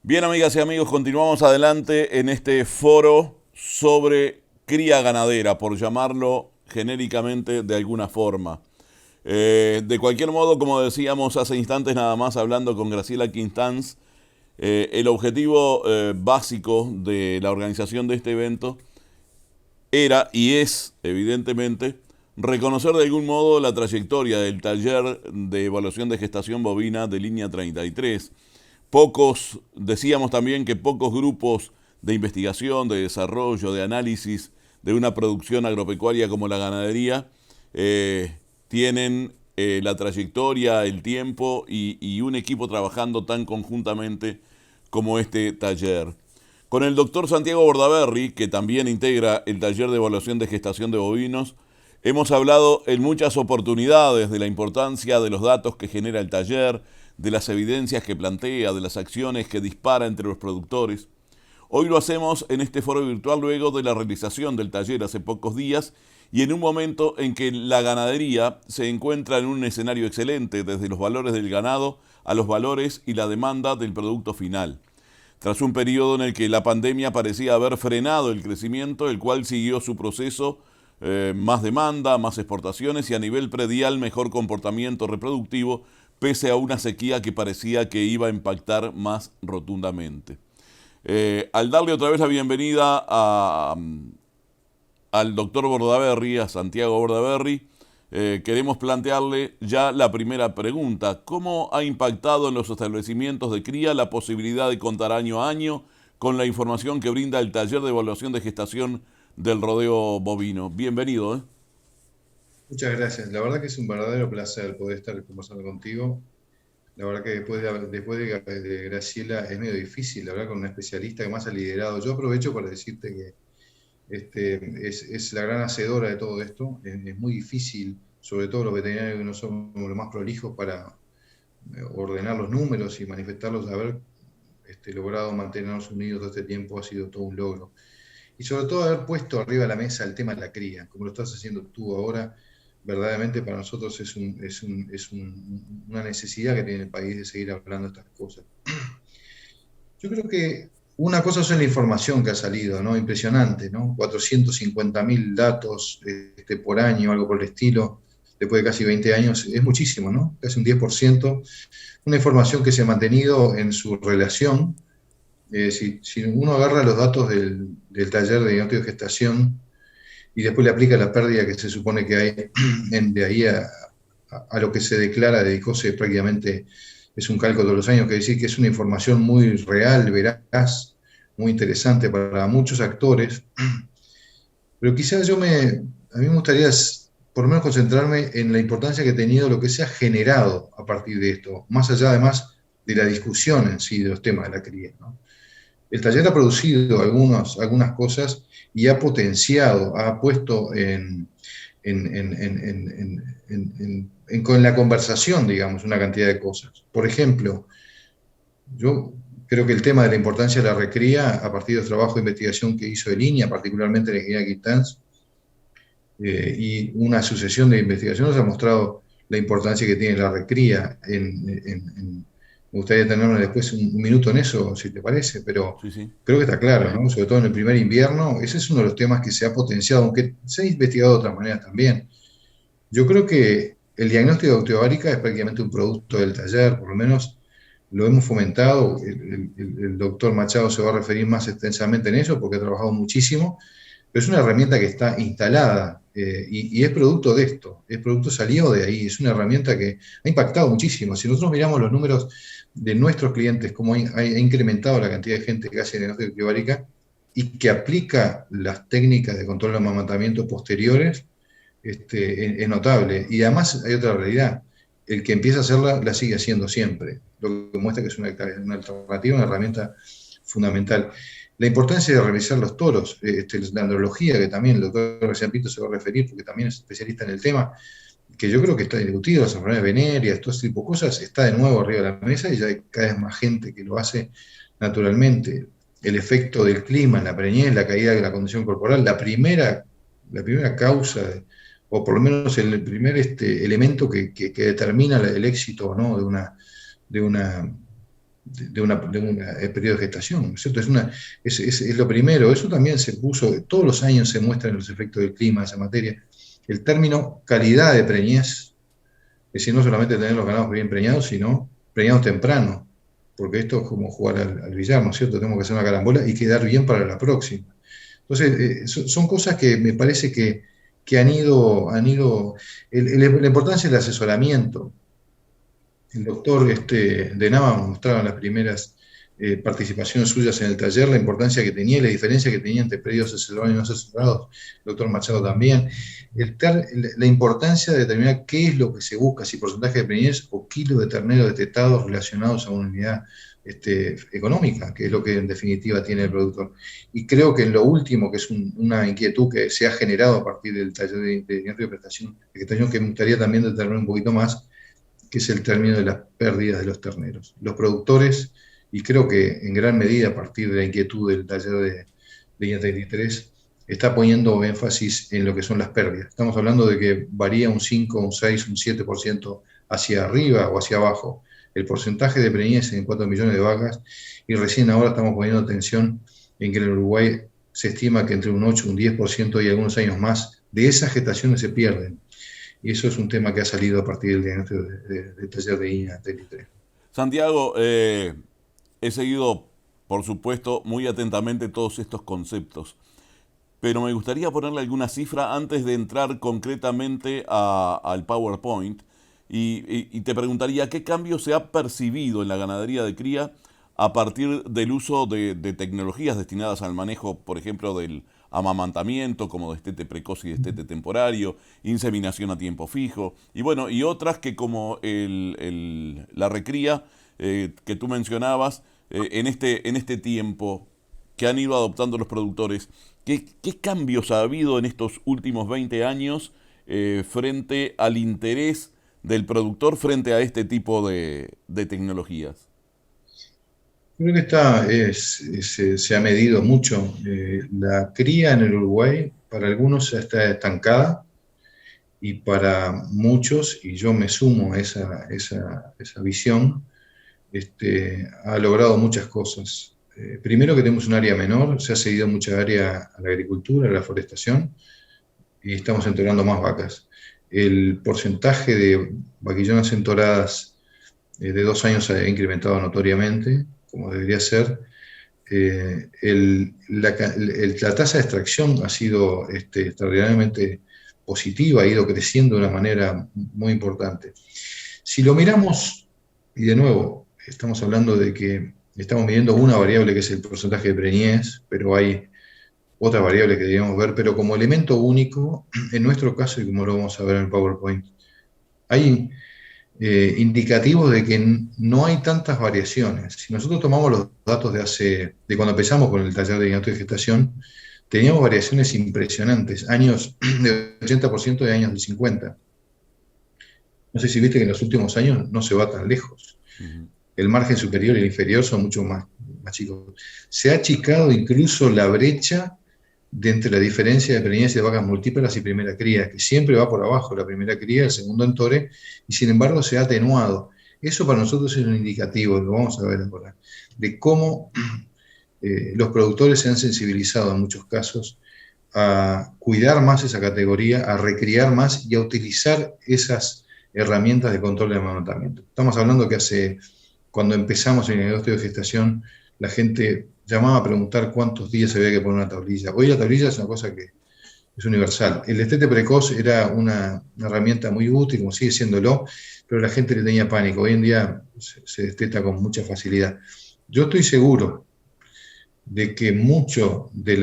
Bien, amigas y amigos, continuamos adelante en este foro sobre cría ganadera, por llamarlo genéricamente de alguna forma. De cualquier modo, como decíamos hace instantes nada más hablando con Graciela Quintanz, el objetivo básico de la organización de este evento era y es, evidentemente, reconocer de algún modo la trayectoria del taller de evaluación de gestación bovina de línea 33. Decíamos también que pocos grupos de investigación, de desarrollo, de análisis de una producción agropecuaria como la ganadería tienen la trayectoria, el tiempo y un equipo trabajando tan conjuntamente como este taller. Con el doctor Santiago Bordaberry, que también integra el taller de evaluación de gestación de bovinos, hemos hablado en muchas oportunidades de la importancia de los datos que genera el taller, de las evidencias que plantea, de las acciones que dispara entre los productores. Hoy lo hacemos en este foro virtual luego de la realización del taller hace pocos días y en un momento en que la ganadería se encuentra en un escenario excelente, desde los valores del ganado a los valores y la demanda del producto final. Tras un periodo en el que la pandemia parecía haber frenado el crecimiento, el cual siguió su proceso, más demanda, más exportaciones y a nivel predial mejor comportamiento reproductivo, pese a una sequía que parecía que iba a impactar más rotundamente. Al darle otra vez la bienvenida al doctor Bordaberry, a Santiago Bordaberry, queremos plantearle ya la primera pregunta. ¿Cómo ha impactado en los establecimientos de cría la posibilidad de contar año a año con la información que brinda el taller de evaluación de gestación del rodeo bovino? Bienvenido. Muchas gracias. La verdad que es un verdadero placer poder estar conversando contigo. La verdad que después de Graciela es medio difícil hablar con una especialista que más ha liderado. Yo aprovecho para decirte que es la gran hacedora de todo esto. Es muy difícil, sobre todo los veterinarios que no somos los más prolijos para ordenar los números y manifestarlos. Haber logrado mantenernos unidos todo este tiempo ha sido todo un logro. Y sobre todo haber puesto arriba de la mesa el tema de la cría, como lo estás haciendo tú ahora. Verdaderamente para nosotros una necesidad que tiene el país de seguir hablando de estas cosas. Yo creo que una cosa es la información que ha salido, ¿no? Impresionante, ¿no? 450.000 datos por año, algo por el estilo, después de casi 20 años, es muchísimo, ¿no? Casi un 10%. Una información que se ha mantenido en su relación. Si uno agarra los datos del taller de diagnóstico de gestación y después le aplica la pérdida que se supone que hay de ahí a lo que se declara de ICOSE, prácticamente es un cálculo de los años, que decir que es una información muy real, veraz, muy interesante para muchos actores, pero quizás a mí me gustaría por lo menos concentrarme en la importancia que ha tenido lo que se ha generado a partir de esto, más allá además de la discusión en sí de los temas de la cría, ¿no? El taller ha producido algunas cosas y ha potenciado, ha puesto con la conversación, digamos, una cantidad de cosas. Por ejemplo, yo creo que el tema de la importancia de la recría, a partir del trabajo de investigación que hizo de línea, particularmente la ingeniería Quintans, y una sucesión de investigaciones ha mostrado la importancia que tiene la recría me gustaría tener después un minuto en eso, si te parece, pero Sí, sí. creo que está claro, ¿no? Sobre todo en el primer invierno, ese es uno de los temas que se ha potenciado, aunque se ha investigado de otras maneras también. Yo creo que el diagnóstico de osteovárica es prácticamente un producto del taller, por lo menos lo hemos fomentado. El doctor Machado se va a referir más extensamente en eso porque ha trabajado muchísimo, pero es una herramienta que está instalada y es producto de esto, es producto salió de ahí, es una herramienta que ha impactado muchísimo. Si nosotros miramos los números de nuestros clientes, cómo ha incrementado la cantidad de gente que hace diagnóstico de osteovárica y que aplica las técnicas de control de amamantamiento posteriores, es notable. Y además hay otra realidad. El que empieza a hacerla la sigue haciendo siempre, lo que muestra que es una alternativa, una herramienta fundamental. La importancia de revisar los toros, la andrología, que también el doctor García Pinto se va a referir, porque también es especialista en el tema, que yo creo que está discutido, las enfermedades venéreas, todo ese tipo de cosas, está de nuevo arriba de la mesa y ya hay cada vez más gente que lo hace naturalmente. El efecto del clima en la preñez, la caída de la condición corporal, la primera causa, o por lo menos el primer elemento que determina el éxito o no de una periodo de gestación, ¿no es cierto? Es lo primero. Eso también se puso, todos los años se muestran los efectos del clima en esa materia. El término calidad de preñez, es decir, no solamente tener los ganados bien preñados, sino preñados temprano, porque esto es como jugar al billar, ¿no es cierto? Tenemos que hacer una carambola y quedar bien para la próxima. Entonces, son cosas que me parece que la importancia del asesoramiento. El doctor de Nava mostraba en las primeras participaciones suyas en el taller la importancia que tenía y la diferencia que tenía entre periodos asesorados y no asesorados. El doctor Machado también. La importancia de determinar qué es lo que se busca, si porcentaje de preñez o kilo de ternero detectados relacionados a una unidad económica, que es lo que en definitiva tiene el productor. Y creo que en lo último, que es una inquietud que se ha generado a partir del taller de prestación, que me gustaría también determinar un poquito más, que es el término de las pérdidas de los terneros. Los productores, y creo que en gran medida a partir de la inquietud del taller de INA 33, está poniendo énfasis en lo que son las pérdidas. Estamos hablando de que varía un 5, un 6, un 7% hacia arriba o hacia abajo el porcentaje de preñez en 4 millones de vacas, y recién ahora estamos poniendo atención en que en el Uruguay se estima que entre un 8 un 10% y algunos años más de esas gestaciones se pierden. Y eso es un tema que ha salido a partir del diagnóstico del taller de INA 33. Santiago, he seguido, por supuesto, muy atentamente todos estos conceptos, pero me gustaría ponerle alguna cifra antes de entrar concretamente al PowerPoint y te preguntaría qué cambio se ha percibido en la ganadería de cría a partir del uso de tecnologías destinadas al manejo, por ejemplo, del amamantamiento, como destete precoz y destete temporario, inseminación a tiempo fijo, y bueno, y otras que como la recría que tú mencionabas, en este tiempo que han ido adoptando los productores. ¿Qué cambios ha habido en estos últimos 20 años frente al interés del productor frente a este tipo de tecnologías? Creo que se ha medido mucho. La cría en el Uruguay para algunos ya está estancada y para muchos, y yo me sumo a esa visión, ha logrado muchas cosas. Primero que tenemos un área menor, se ha cedido mucha área a la agricultura, a la forestación, y estamos enterrando más vacas. El porcentaje de vaquillonas entoradas de 2 años se ha incrementado notoriamente, como debería ser. La tasa de extracción ha sido extraordinariamente positiva, ha ido creciendo de una manera muy importante. Si lo miramos, y de nuevo, estamos hablando de que estamos midiendo una variable que es el porcentaje de preñez, pero hay otras variables que deberíamos ver, pero como elemento único, en nuestro caso, y como lo vamos a ver en el PowerPoint, hay indicativos de que no hay tantas variaciones. Si nosotros tomamos los datos de cuando empezamos con el taller de diagnóstico de gestación, teníamos variaciones impresionantes, años de 80% y años de 50%. No sé si viste que en los últimos años no se va tan lejos. Ujú. El margen superior y el inferior son mucho más chicos. Se ha achicado incluso la brecha entre la diferencia de preñez de vacas multíparas y primera cría, que siempre va por abajo, la primera cría, el segundo entore, y sin embargo se ha atenuado. Eso para nosotros es un indicativo, lo vamos a ver ahora, de cómo los productores se han sensibilizado en muchos casos a cuidar más esa categoría, a recriar más y a utilizar esas herramientas de control de amamantamiento. Estamos hablando que cuando empezamos en el negocio de gestación, la gente llamaba a preguntar cuántos días se había que poner una tablilla. Hoy la tablilla es una cosa que es universal. El destete precoz era una herramienta muy útil, como sigue siéndolo, pero la gente le tenía pánico. Hoy en día se desteta con mucha facilidad. Yo estoy seguro de que mucho de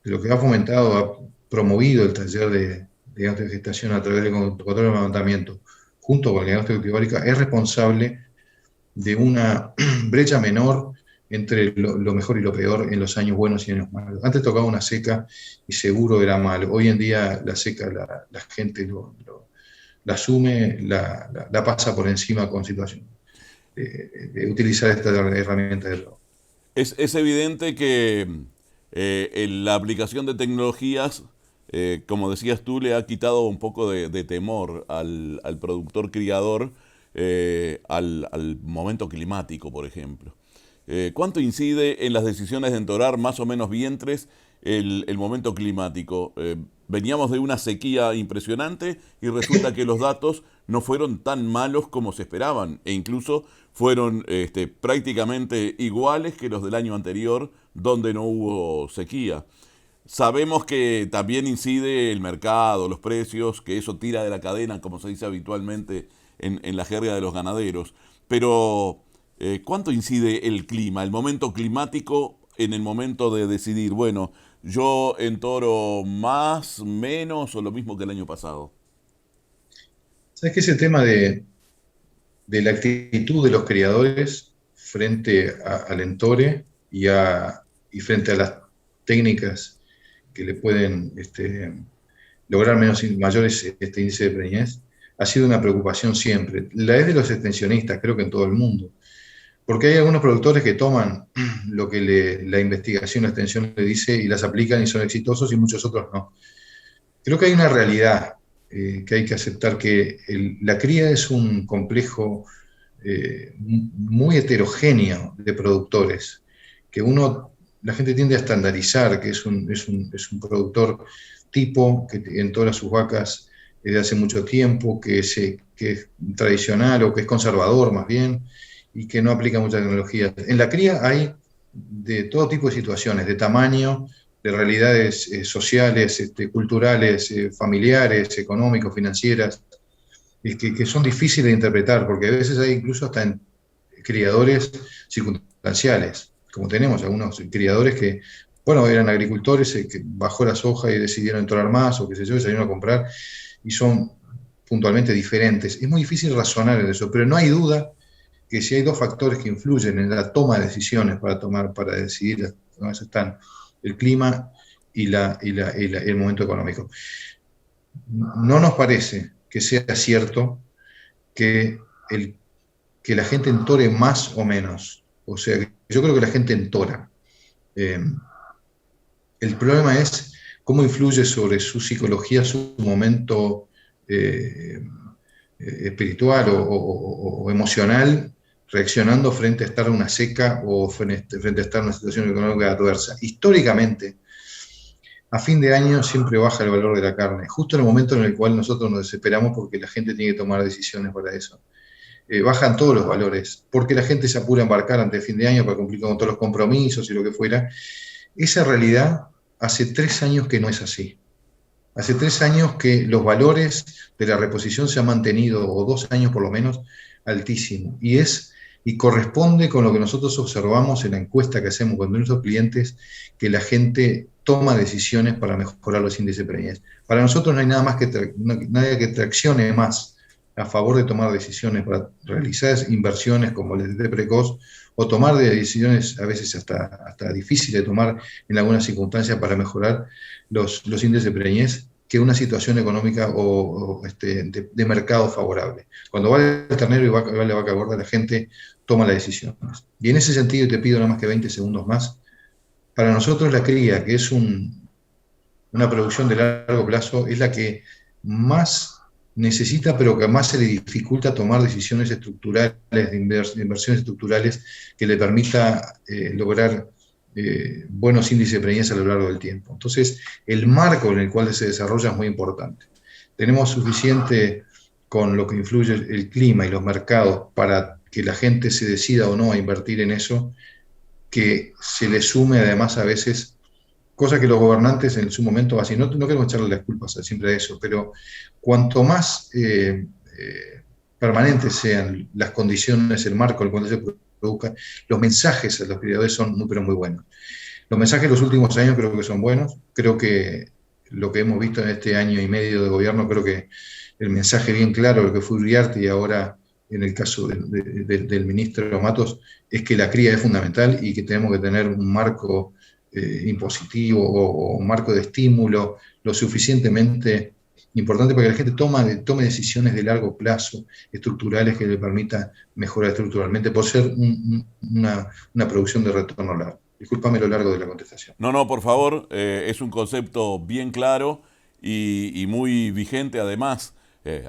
lo que ha fomentado, ha promovido el taller de diagnóstico de gestación a través del control de amamantamiento, junto con el diagnóstico ictiovárico, es responsable de una brecha menor entre lo mejor y lo peor en los años buenos y años malos. Antes tocaba una seca y seguro era malo. Hoy en día la seca la gente la asume, la pasa por encima con situación de utilizar esta herramienta de trabajo. Es evidente que la aplicación de tecnologías, como decías tú, le ha quitado un poco de temor al productor criador al momento climático, por ejemplo. ¿Cuánto incide en las decisiones de entorar más o menos vientres el momento climático? Veníamos de una sequía impresionante y resulta que los datos no fueron tan malos como se esperaban e incluso fueron prácticamente iguales que los del año anterior donde no hubo sequía. Sabemos que también incide el mercado, los precios, que eso tira de la cadena, como se dice habitualmente en la jerga de los ganaderos. Pero, ¿cuánto incide el clima, el momento climático en el momento de decidir, bueno, yo entoro más, menos o lo mismo que el año pasado? ¿Sabes qué es el tema de la actitud de los criadores frente al entore y frente a las técnicas que le pueden lograr mayores índices de preñez? Ha sido una preocupación siempre. La es de los extensionistas, creo que en todo el mundo. Porque hay algunos productores que toman lo que la investigación, la extensión le dice y las aplican y son exitosos y muchos otros no. Creo que hay una realidad que hay que aceptar, que la cría es un complejo muy heterogéneo de productores, que la gente tiende a estandarizar, que es un productor tipo, que en todas sus vacas desde hace mucho tiempo, que es tradicional o que es conservador más bien, y que no aplica mucha tecnología. En la cría hay de todo tipo de situaciones, de tamaño, de realidades sociales, culturales, familiares, económicos, financieras, que son difíciles de interpretar, porque a veces hay incluso hasta en criadores circunstanciales, como tenemos algunos criadores que, bueno, eran agricultores que bajó la soja y decidieron entorar más, o qué sé yo, y salieron a comprar, y son puntualmente diferentes. Es muy difícil razonar en eso, pero no hay duda que si hay dos factores que influyen en la toma de decisiones para decidir dónde están, el clima y el momento económico. No nos parece que sea cierto que, que la gente entore más o menos. O sea, yo creo que la gente entora. El problema es cómo influye sobre su psicología, su momento espiritual o emocional, reaccionando frente a estar en una seca o frente a estar en una situación económica adversa. Históricamente, a fin de año siempre baja el valor de la carne, justo en el momento en el cual nosotros nos desesperamos porque la gente tiene que tomar decisiones para eso. Bajan todos los valores, porque la gente se apura a embarcar antes de fin de año para cumplir con todos los compromisos y lo que fuera. Esa realidad hace 3 años que no es así. Hace 3 años que los valores de la reposición se han mantenido, o 2 años por lo menos, altísimos. Y corresponde con lo que nosotros observamos en la encuesta que hacemos con nuestros clientes, que la gente toma decisiones para mejorar los índices de preñez. Para nosotros no hay nada más nadie que traccione más a favor de tomar decisiones para realizar inversiones como el DT precoz, o tomar decisiones a veces hasta difíciles de tomar en algunas circunstancias para mejorar los índices de preñez, que una situación económica de mercado favorable. Cuando vale el ternero y vale la vaca gorda, la gente toma las decisiones. Y en ese sentido, te pido nada más que 20 segundos más. Para nosotros la cría, que es una producción de largo plazo, es la que más necesita, pero que más se le dificulta tomar decisiones estructurales, de inversiones estructurales que le permita lograr buenos índices de preñez a lo largo del tiempo. Entonces, el marco en el cual se desarrolla es muy importante. Tenemos suficiente con lo que influye el clima y los mercados para que la gente se decida o no a invertir en eso, que se le sume además a veces cosas que los gobernantes en su momento hacen. No queremos echarle las culpas siempre a eso, pero cuanto más permanentes sean las condiciones, el marco en el cual se produzca, los mensajes a los criadores son muy, pero muy buenos. Los mensajes de los últimos años creo que son buenos. Creo que lo que hemos visto en este año y medio de gobierno, creo que el mensaje bien claro, lo que fue Uriarte y ahora en el caso del ministro Matos, es que la cría es fundamental y que tenemos que tener un marco impositivo o un marco de estímulo lo suficientemente importante para que la gente tome decisiones de largo plazo, estructurales, que le permita mejorar estructuralmente, por ser una producción de retorno largo. Discúlpame lo largo de la contestación. No, no, por favor, es un concepto bien claro y muy vigente además,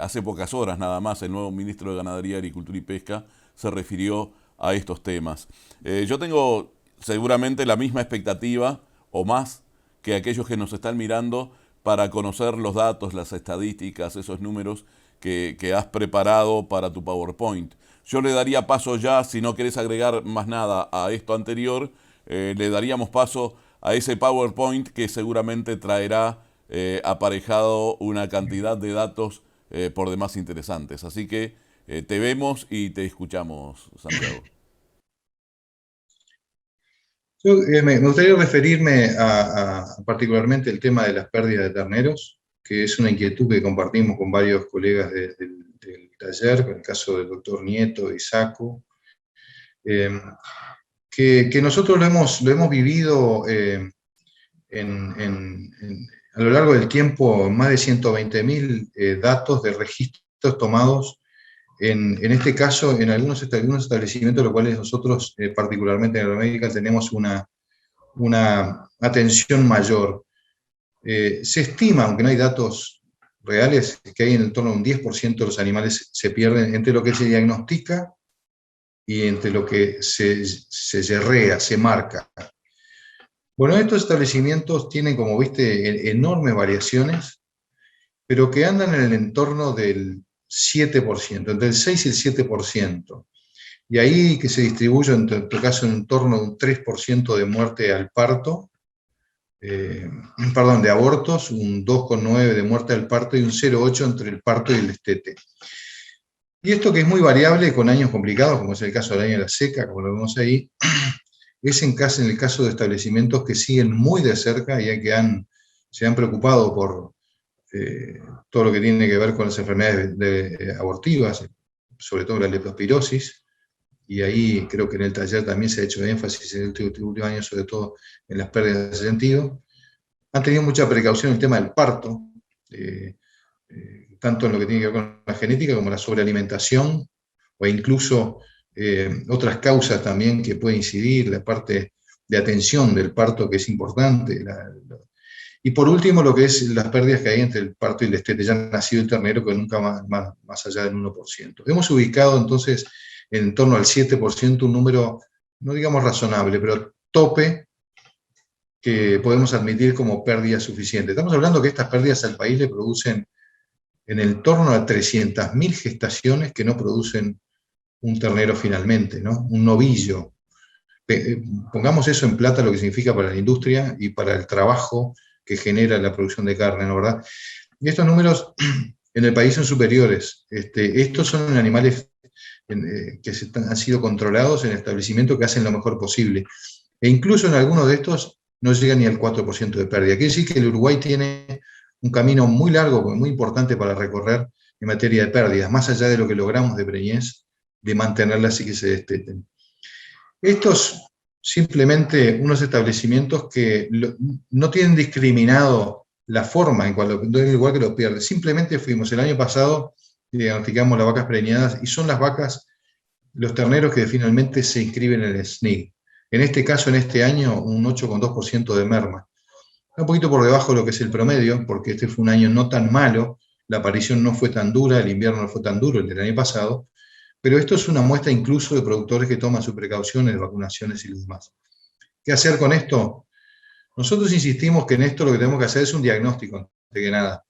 hace pocas horas nada más el nuevo ministro de Ganadería, Agricultura y Pesca se refirió a estos temas. Yo tengo seguramente la misma expectativa o más que aquellos que nos están mirando para conocer los datos, las estadísticas, esos números que has preparado para tu PowerPoint. Yo le daría paso ya, si no querés agregar más nada a esto anterior, le daríamos paso a ese PowerPoint que seguramente traerá aparejado una cantidad de datos por demás interesantes. Así que te vemos y te escuchamos, Santiago. Yo me gustaría referirme a particularmente el tema de las pérdidas de terneros, que es una inquietud que compartimos con varios colegas del taller, con el caso del doctor Nieto y Saco, que nosotros lo hemos vivido a lo largo del tiempo, más de 120.000 datos de registros tomados, en este caso, en algunos establecimientos, los cuales nosotros, particularmente en Agromédica, tenemos una atención mayor. Se estima, aunque no hay datos reales, que hay en torno a un 10% de los animales se pierden entre lo que se diagnostica y entre lo que se yerrea, se marca. Bueno, estos establecimientos tienen, como viste, enormes variaciones, pero que andan en el entorno del 7%, entre el 6 y el 7%. Y ahí que se distribuye, en tu caso, en torno a un 3% de muerte al parto, de abortos, un 2,9% de muerte al parto y un 0,8% entre el parto y el destete. Y esto que es muy variable con años complicados, como es el caso del año de la seca, como lo vemos ahí, es en el caso de establecimientos que siguen muy de cerca y que se han preocupado por todo lo que tiene que ver con las enfermedades abortivas, sobre todo la leptospirosis, y ahí creo que en el taller también se ha hecho énfasis en el último año, sobre todo en las pérdidas de ese sentido. Han tenido mucha precaución en el tema del parto, tanto en lo que tiene que ver con la genética como la sobrealimentación, o incluso otras causas también que pueden incidir, la parte de atención del parto que es importante. Y por último, lo que es las pérdidas que hay entre el parto y el destete. Ya ha nacido el ternero, que nunca más allá del 1%. Hemos ubicado entonces en torno al 7%, un número, no digamos razonable, pero tope, que podemos admitir como pérdida suficiente. Estamos hablando que estas pérdidas al país le producen en el torno a 300.000 gestaciones que no producen un ternero finalmente, ¿no? Un novillo. Pongamos eso en plata, lo que significa para la industria y para el trabajo que genera la producción de carne, ¿no, verdad? Y estos números en el país son superiores. Estos son animales que han sido controlados en establecimientos que hacen lo mejor posible. E incluso en algunos de estos no llega ni al 4% de pérdida. Quiere decir que el Uruguay tiene un camino muy largo, muy importante para recorrer en materia de pérdidas, más allá de lo que logramos de preñez, de mantenerlas y que se desteten. Estos simplemente unos establecimientos que no tienen discriminado la forma en igual que lo pierden. Simplemente fuimos el año pasado, diagnosticamos las vacas preñadas y son las vacas, los terneros que finalmente se inscriben en el SNI. En este caso, en este año, un 8,2% de merma. Un poquito por debajo de lo que es el promedio, porque este fue un año no tan malo, la aparición no fue tan dura, el invierno no fue tan duro el del año pasado, pero esto es una muestra incluso de productores que toman sus precauciones, vacunaciones y lo demás. ¿Qué hacer con esto? Nosotros insistimos que en esto lo que tenemos que hacer es un diagnóstico, antes que nada.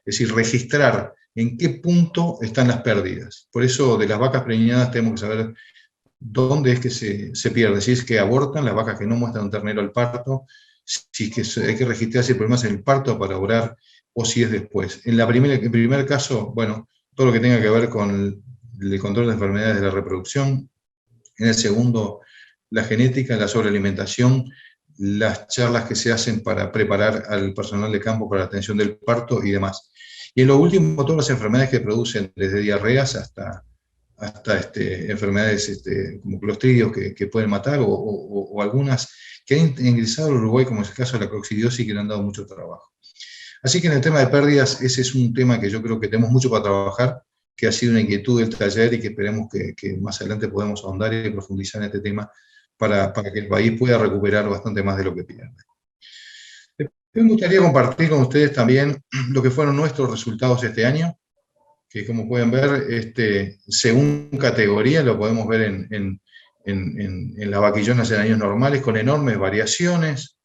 Es decir, registrar en qué punto están las pérdidas. Por eso de las vacas preñadas tenemos que saber dónde es que se pierde. Si es que abortan, las vacas que no muestran un ternero al parto, si es que hay que registrar si el problema es en el parto para obrar o si es después. En el primer caso, bueno, todo lo que tenga que ver con el control de enfermedades de la reproducción. En el segundo, la genética, la sobrealimentación, las charlas que se hacen para preparar al personal de campo para la atención del parto y demás. Y en lo último, todas las enfermedades que producen, desde diarreas hasta enfermedades como clostridios que pueden matar, o algunas que han ingresado al Uruguay, como es el caso de la coccidiosis, que le han dado mucho trabajo. Así que en el tema de pérdidas, ese es un tema que yo creo que tenemos mucho para trabajar, que ha sido una inquietud del taller y que esperemos que más adelante podamos ahondar y profundizar en este tema para que el país pueda recuperar bastante más de lo que pierde. Me gustaría compartir con ustedes también lo que fueron nuestros resultados este año. que como pueden ver, según categoría lo podemos ver en las vaquillonas en años normales, con enormes variaciones,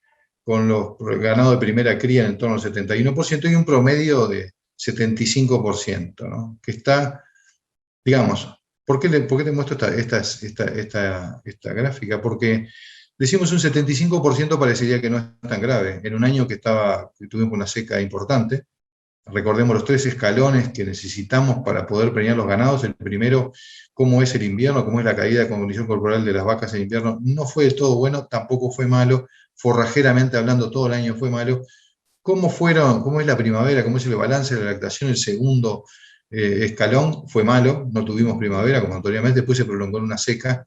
con los ganados de primera cría en torno al 71% y un promedio de 75%, ¿no? Que está, digamos, ¿por qué te muestro esta gráfica? Porque decimos un 75% parecería que no es tan grave. En un año que tuvimos una seca importante, recordemos los tres escalones que necesitamos para poder preñar los ganados. El primero, cómo es el invierno, cómo es la caída de condición corporal de las vacas en invierno. No fue del todo bueno, tampoco fue malo. Forrajeramente hablando, todo el año fue malo. ¿Cómo es la primavera? ¿Cómo es el balance de la lactación? El segundo escalón fue malo, no tuvimos primavera, como notoriamente, después se prolongó en una seca.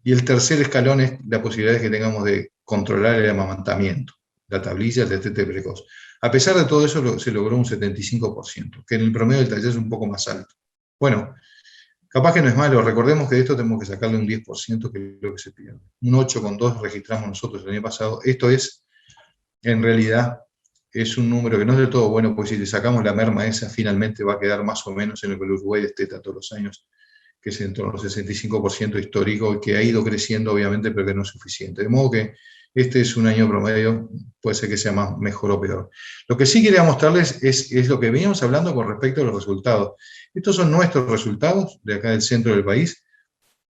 Y el tercer escalón es la posibilidad que tengamos de controlar el amamantamiento, la tablilla, el destete precoz. A pesar de todo eso, se logró un 75%, que en el promedio del taller es un poco más alto. Bueno, capaz que no es malo, recordemos que de esto tenemos que sacarle un 10%, que es lo que se pierde. Un 8,2 registramos nosotros el año pasado. Esto es, en realidad, es un número que no es del todo bueno, porque si le sacamos la merma esa, finalmente va a quedar más o menos en lo que el Uruguay desteta todos los años, que es en torno al 65% histórico, y que ha ido creciendo obviamente, pero que no es suficiente. De modo que este es un año promedio, puede ser que sea mejor o peor. Lo que sí quería mostrarles es lo que veníamos hablando con respecto a los resultados. Estos son nuestros resultados de acá del centro del país,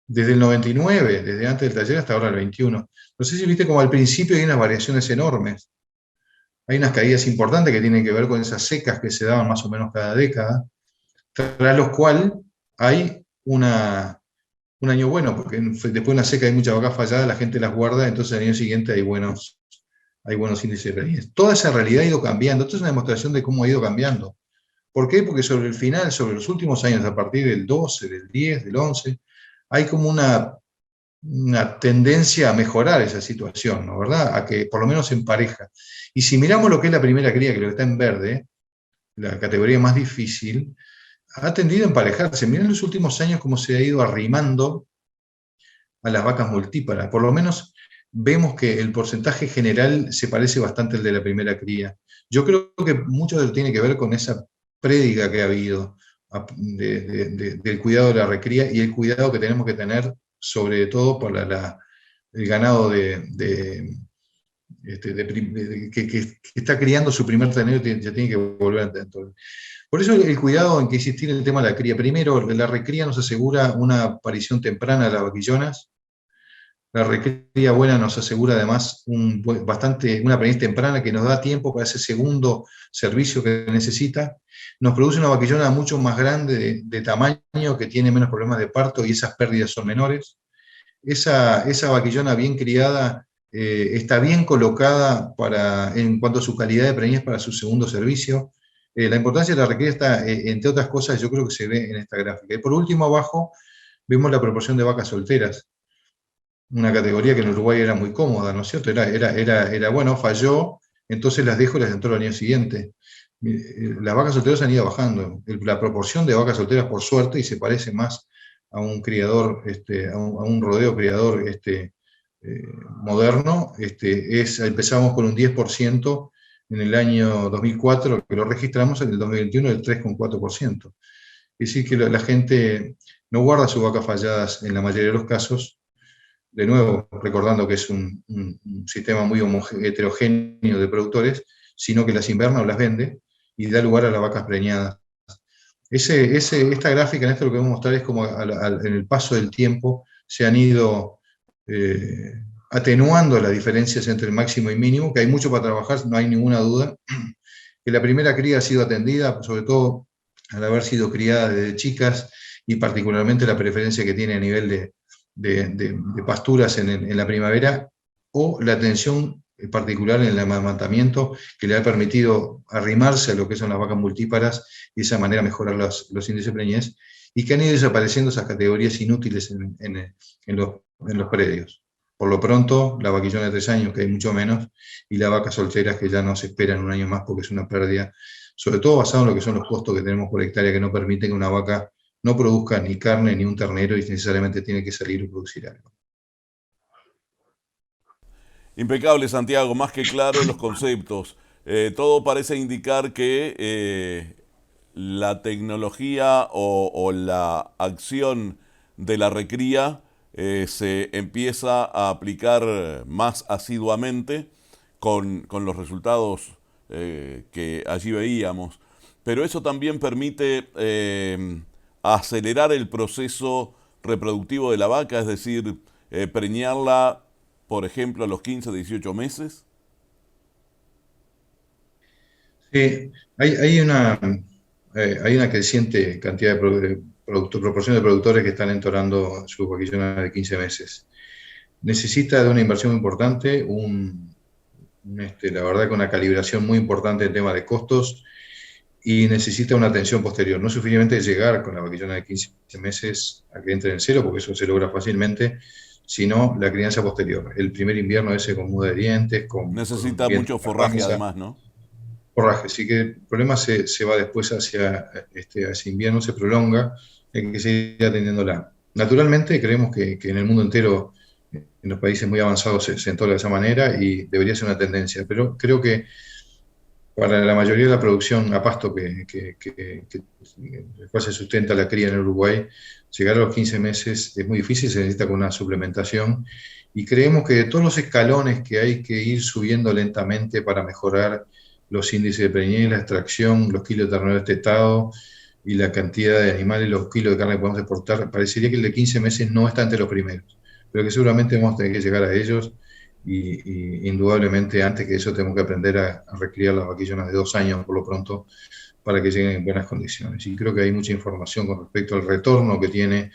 desde el 99, desde antes del taller hasta ahora el 21. No sé si viste como al principio hay unas variaciones enormes. Hay unas caídas importantes que tienen que ver con esas secas que se daban más o menos cada década, tras los cuales hay un año bueno, porque después de una seca hay mucha vaca fallada, la gente las guarda, entonces al año siguiente hay buenos índices de preñez. Toda esa realidad ha ido cambiando. Esto es una demostración de cómo ha ido cambiando. ¿Por qué? Porque sobre el final, sobre los últimos años, a partir del 12, del 10, del 11, hay como una tendencia a mejorar esa situación, ¿no? ¿Verdad? A que por lo menos en pareja. Y si miramos lo que es la primera cría, que lo que está en verde, la categoría más difícil, ha tendido a emparejarse. Miren los últimos años cómo se ha ido arrimando a las vacas multíparas. Por lo menos vemos que el porcentaje general se parece bastante al de la primera cría. Yo creo que mucho de lo tiene que ver con esa prédica que ha habido del cuidado de la recría y el cuidado que tenemos que tener, sobre todo para el ganado que está criando su primer ternero, ya tiene que volver adentro. Por eso el cuidado en que insistir en el tema de la cría. Primero, la recría nos asegura una aparición temprana de las vaquillonas. La recría buena nos asegura además una preñez temprana que nos da tiempo para ese segundo servicio que necesita. Nos produce una vaquillona mucho más grande de tamaño, que tiene menos problemas de parto y esas pérdidas son menores. Esa vaquillona bien criada está bien colocada en cuanto a su calidad de preñez para su segundo servicio. La importancia de la recría está, entre otras cosas, yo creo que se ve en esta gráfica. Y por último, abajo, vemos la proporción de vacas solteras, una categoría que en Uruguay era muy cómoda, ¿no es cierto? Era bueno, falló, entonces las dejo y las entró al año siguiente. Las vacas solteras han ido bajando. La proporción de vacas solteras, por suerte, y se parece más a un criador, a un rodeo criador moderno, empezamos con un 10% en el año 2004, que lo registramos, en el 2021 el 3,4%. Es decir, que la gente no guarda sus vacas falladas en la mayoría de los casos, de nuevo, recordando que es un sistema muy heterogéneo de productores, sino que las inverna o las vende y da lugar a las vacas preñadas. Esta gráfica, en esto lo que vamos a mostrar es como en el paso del tiempo se han ido atenuando las diferencias entre el máximo y mínimo, que hay mucho para trabajar, no hay ninguna duda, que la primera cría ha sido atendida, sobre todo al haber sido criada desde chicas, y particularmente la preferencia que tiene a nivel de pasturas en la primavera, o la atención particular en el amamantamiento, que le ha permitido arrimarse a lo que son las vacas multíparas y de esa manera mejorar los índices de preñez, y que han ido desapareciendo esas categorías inútiles en los predios. Por lo pronto, la vaquillona de 3 años, que hay mucho menos, y las vacas solteras, que ya no se esperan un año más porque es una pérdida, sobre todo basado en lo que son los costos que tenemos por hectárea, que no permiten que una vaca no produzca ni carne ni un ternero y necesariamente tiene que salir y producir algo. Impecable, Santiago, más que claro los conceptos. Todo parece indicar que la tecnología o la acción de la recría se empieza a aplicar más asiduamente con los resultados que allí veíamos. Pero eso también permite acelerar el proceso reproductivo de la vaca, es decir, preñarla, por ejemplo, a los 15, 18 meses. Sí, hay una creciente cantidad de proporción de productores que están entorando sus vaquillonas de 15 meses. Necesita de una inversión importante, la verdad que una calibración muy importante en tema de costos y necesita una atención posterior. No es suficientemente llegar con la vaquillona de 15 meses a que entre en celo, porque eso se logra fácilmente, sino la crianza posterior. El primer invierno ese con muda de dientes, con un Necesita vientre mucho en la forraje panza, además, ¿no? forraje. Así que el problema se va después hacia invierno, se prolonga, hay que seguir atendiéndola. Naturalmente, creemos que en el mundo entero, en los países muy avanzados, se entola de esa manera y debería ser una tendencia, pero creo que para la mayoría de la producción a pasto el cual se sustenta la cría en Uruguay, llegar a los 15 meses es muy difícil, se necesita con una suplementación y creemos que de todos los escalones que hay que ir subiendo lentamente para mejorar los índices de preñez, la extracción, los kilos de ternero destetado y la cantidad de animales, los kilos de carne que podemos exportar, parecería que el de 15 meses no está entre los primeros, pero que seguramente vamos a tener que llegar a ellos y indudablemente antes que eso tenemos que aprender a recriar las vaquillonas de 2 años por lo pronto para que lleguen en buenas condiciones. Y creo que hay mucha información con respecto al retorno que tiene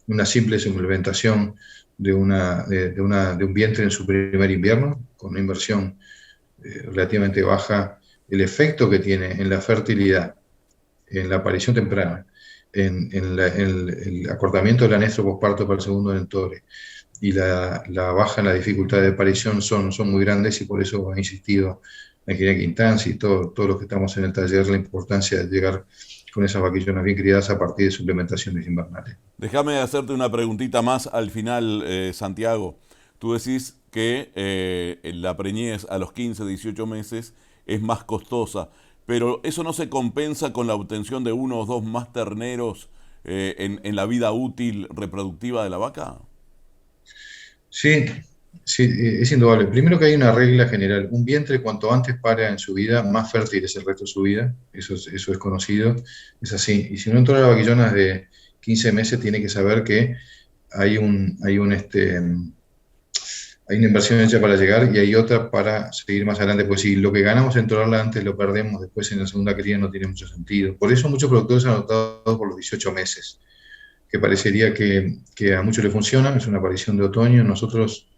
una simple suplementación de un vientre en su primer invierno, con una inversión relativamente baja, el efecto que tiene en la fertilidad, en la aparición temprana, en el acortamiento del anestro posparto para el segundo dentore y la baja en la dificultad de aparición son muy grandes y por eso ha insistido la ingeniería Quintanzi y todos los que estamos en el taller la importancia de llegar con esas vaquillonas bien criadas a partir de suplementaciones invernales. Déjame hacerte una preguntita más al final, Santiago. Tú decís que la preñez a los 15, 18 meses es más costosa, pero eso no se compensa con la obtención de uno o dos más terneros en la vida útil reproductiva de la vaca. Sí, sí, es indudable. Primero que hay una regla general. Un vientre cuanto antes para en su vida, más fértil es el resto de su vida. Eso es conocido. Es así. Y si uno entra a vaquillonas de 15 meses, tiene que saber que hay una inversión hecha para llegar y hay otra para seguir más adelante. Pues si lo que ganamos en entrarla antes lo perdemos después en la segunda cría, no tiene mucho sentido. Por eso muchos productores han optado por los 18 meses, que parecería que a muchos le funcionan. Es una aparición de otoño. Nosotros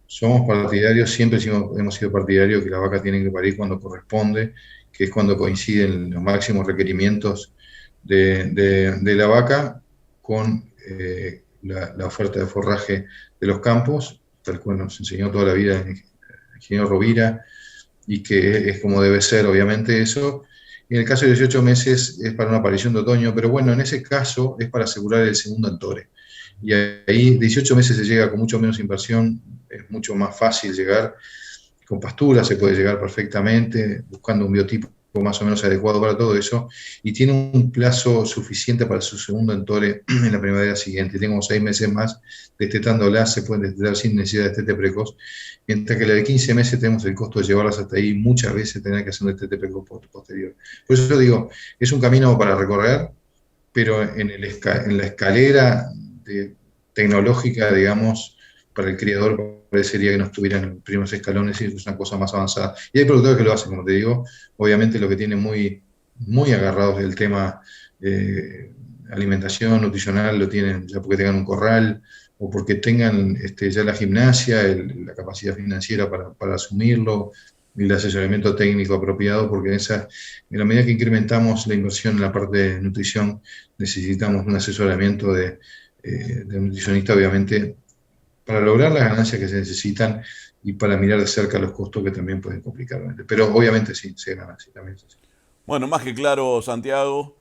somos partidarios, siempre hemos sido partidarios que la vaca tiene que parir cuando corresponde, que es cuando coinciden los máximos requerimientos de la vaca con la oferta de forraje de los campos, tal cual nos enseñó toda la vida el ingeniero Rovira, y que es como debe ser, obviamente, eso. Y en el caso de 18 meses es para una aparición de otoño, pero bueno, en ese caso es para asegurar el segundo entore. Y ahí 18 meses se llega con mucho menos inversión, es mucho más fácil llegar. Con pastura se puede llegar perfectamente, buscando un biotipo más o menos adecuado para todo eso, y tiene un plazo suficiente para su segundo entore en la primavera siguiente. Tengo 6 meses más destetándolas, se pueden destetar sin necesidad de destete precoz, mientras que la de 15 meses tenemos el costo de llevarlas hasta ahí, muchas veces tener que hacer un destete precoz posterior. Por eso digo, es un camino para recorrer, pero en la escalera tecnológica, digamos, para el criador parecería que no estuvieran en los primeros escalones y es una cosa más avanzada. Y hay productores que lo hacen, como te digo, obviamente lo que tienen muy agarrados del tema alimentación nutricional, lo tienen ya porque tengan un corral o porque tengan ya la gimnasia, la capacidad financiera para asumirlo y el asesoramiento técnico apropiado, porque en la medida que incrementamos la inversión en la parte de nutrición, necesitamos un asesoramiento de nutricionista, obviamente, para lograr las ganancias que se necesitan y para mirar de cerca los costos que también pueden complicar. Pero obviamente sí, se gana, sí, también sí. Bueno, más que claro, Santiago,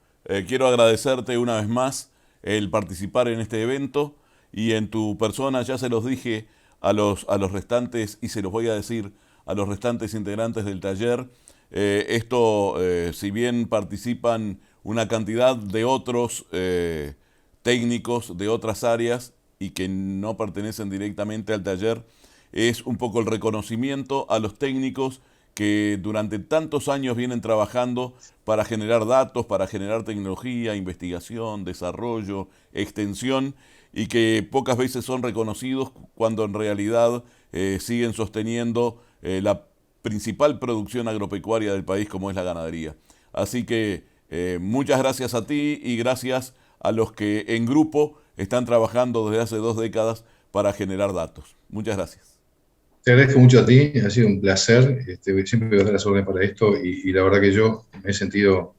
quiero agradecerte una vez más el participar en este evento y en tu persona ya se los dije a los restantes y se los voy a decir a los restantes integrantes del taller. Si bien participan una cantidad de otros técnicos de otras áreas y que no pertenecen directamente al taller, es un poco el reconocimiento a los técnicos que durante tantos años vienen trabajando para generar datos, para generar tecnología, investigación, desarrollo, extensión, y que pocas veces son reconocidos cuando en realidad siguen sosteniendo la principal producción agropecuaria del país, como es la ganadería. Así que muchas gracias a ti y gracias a los que en grupo están trabajando desde hace 2 décadas para generar datos. Muchas gracias. Te agradezco mucho a ti, ha sido un placer. Siempre voy a dar las órdenes para esto y la verdad que yo me he sentido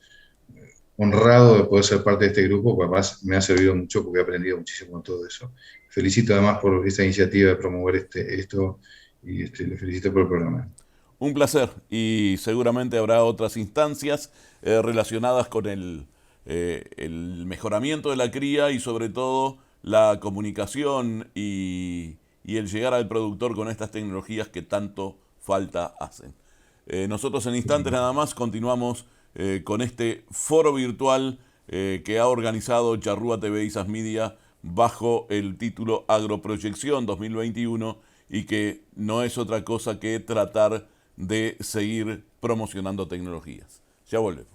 honrado de poder ser parte de este grupo, porque además me ha servido mucho porque he aprendido muchísimo con todo eso. Felicito además por esta iniciativa de promover esto y le felicito por el programa. Un placer y seguramente habrá otras instancias relacionadas con el mejoramiento de la cría y sobre todo la comunicación y el llegar al productor con estas tecnologías que tanto falta hacen. Nosotros en instantes nada más continuamos con este foro virtual que ha organizado Charrúa TV y SAS Media bajo el título Agroproyección 2021 y que no es otra cosa que tratar de seguir promocionando tecnologías. Ya volvemos.